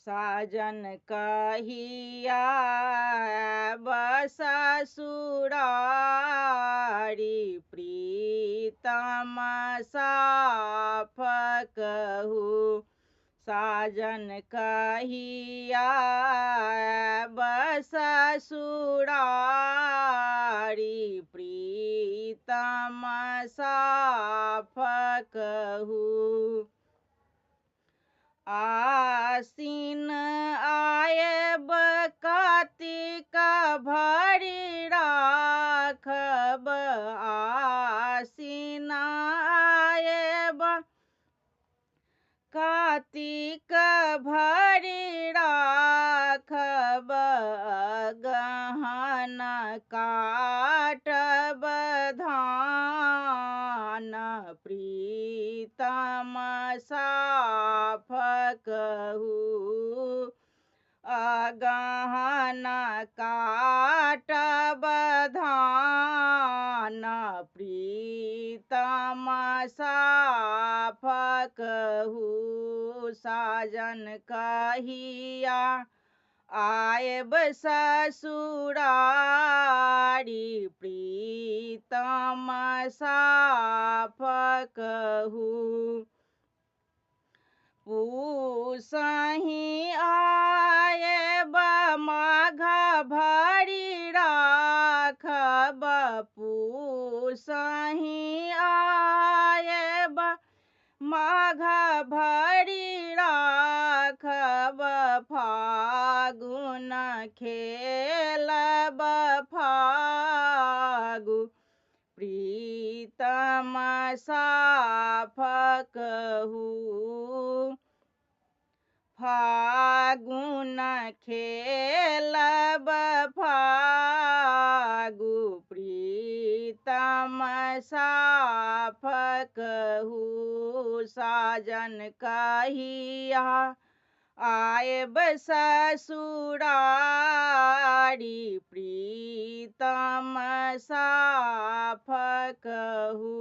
साजन कहिया बससुरारी प्रीतम साफ कहू। साजन कहिया बससुरारी प्रीतम साफ कहू। आसीन आयब कार्तिक भरि राखब। आसीन आयब कार्तिक भरि राखब। गहन काटब धान प्रीतम साफ कहू। अगहन काटब धान प्रीतम साफ कहू। साजन कहिया आयब ससुरारी प्रीतम साफ कहू। पूसहि आयब माघ भरि राखब। पूसहि आयब माघ भरि राखब। फागुन खेलब फागु प्रीतम साफ कहू। फागुन खेलब फागु प्रीतम साफ कहू। साजन कहिया आयब ससुरारी प्रीतम साफ कहू।